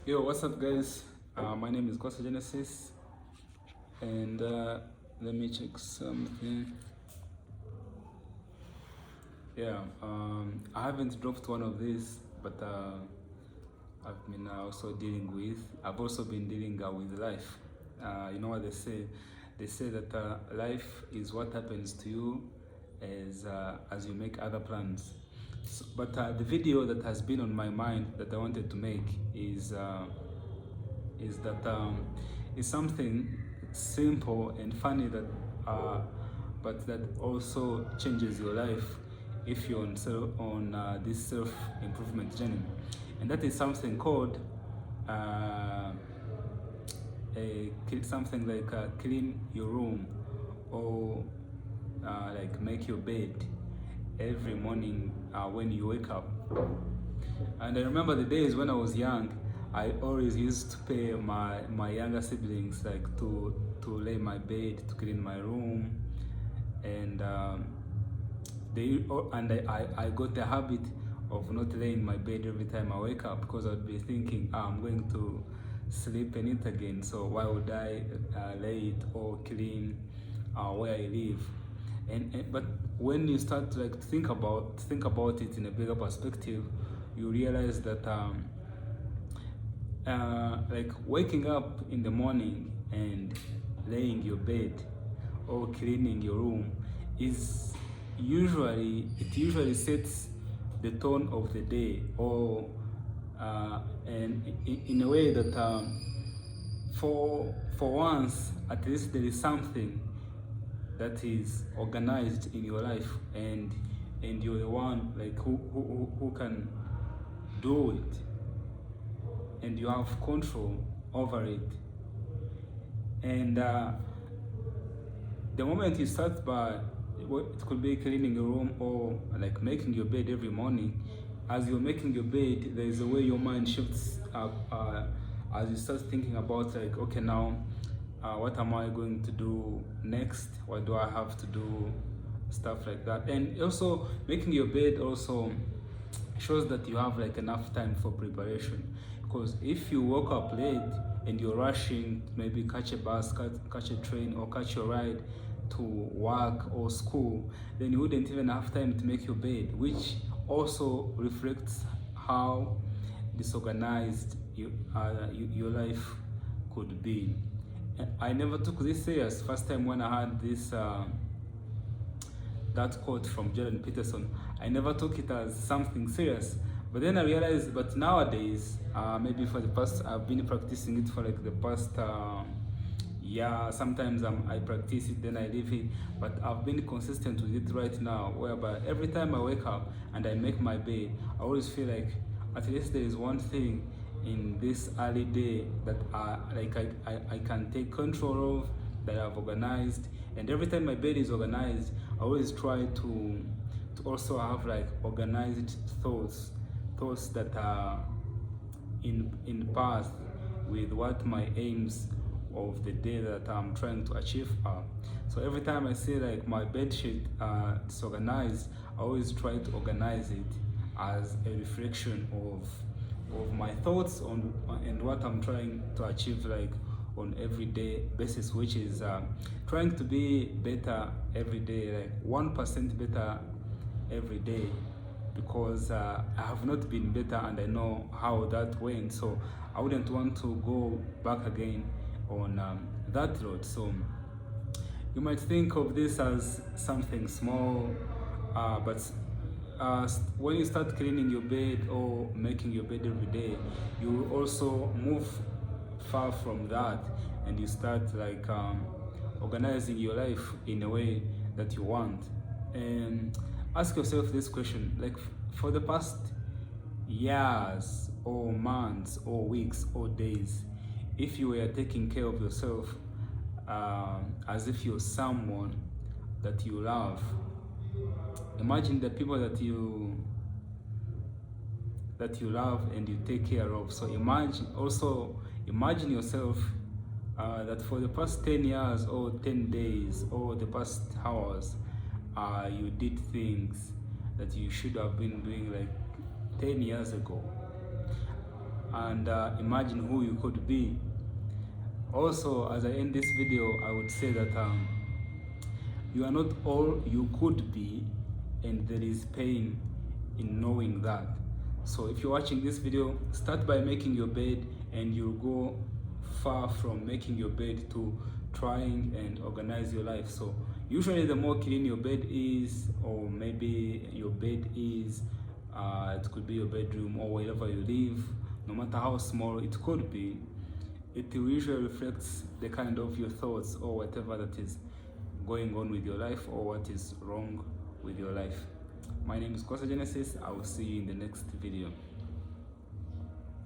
Yo, what's up, guys? My name is Kwasa, and let me check something. Yeah, I haven't dropped one of these, but I've been also dealing with. I've also been dealing with life. You know what they say? They say that life is what happens to you as you make other plans. But the video that has been on my mind that I wanted to make is that is something simple and funny that but that also changes your life if you're on this self improvement journey, and that is something called uh, something like clean your room, or like make your bed every morning when you wake up. And I remember the days when I was young, I always used to pay my younger siblings like to lay my bed, to clean my room, and I got the habit of not laying my bed every time I wake up, because I'd be thinking, I'm going to sleep in it again, so why would I lay it or clean where I live? But when you start to like think about it in a bigger perspective, you realize that like waking up in the morning and laying your bed or cleaning your room is usually sets the tone of the day, or and in a way that for once at least there is something that is organized in your life, and you're the one like who can do it, and you have control over it. And the moment you start by, it could be cleaning your room or like making your bed every morning. As you're making your bed, there is a way your mind shifts up as you start thinking about like, okay, now what am I going to do next? What do I have to do? Stuff like that. And also making your bed also shows that you have like enough time for preparation, because if you woke up late and you're rushing to maybe catch a bus, catch a train, or catch your ride to work or school, then you wouldn't even have time to make your bed, which also reflects how disorganized your life could be. I never took this serious first time when I had this that quote from Peterson. I never took it as something serious, but then I realized. But nowadays, maybe for the past, I've been practicing it for like the past. Yeah, sometimes I practice it, then I leave it. But I've been consistent with it right now, whereby every time I wake up and I make my bed, I always feel like at least there is one thing in this early day that I can take control of, that I've organized. And every time my bed is organized, I always try to also have like organized thoughts that are in path with what my aims of the day that I'm trying to achieve are. So every time I see like my bed sheet disorganized, I always try to organize it as a reflection of my thoughts on and what I'm trying to achieve like on everyday basis, which is trying to be better every day, like 1% better every day, because I have not been better and I know how that went, so I wouldn't want to go back again on that road. So you might think of this as something small, but when you start cleaning your bed or making your bed every day, you will also move far from that, and you start like organizing your life in a way that you want. And ask yourself this question, like for the past years or months or weeks or days, if you were taking care of yourself as if you're someone that you love, imagine the people that you love and you take care of. So imagine yourself that for the past 10 years or 10 days or the past hours, you did things that you should have been doing like 10 years ago. and imagine who you could be. Also, as I end this video, I would say that you are not all you could be, and there is pain in knowing that. So if you're watching this video, start by making your bed, and you'll go far from making your bed to trying and organize your life. So usually the more clean your bed is, or maybe your bed is, it could be your bedroom or wherever you live, no matter how small it could be, it usually reflects the kind of your thoughts or whatever that is going on with your life, or what is wrong with your life. My name is Kwasa Genesis. I will see you in the next video.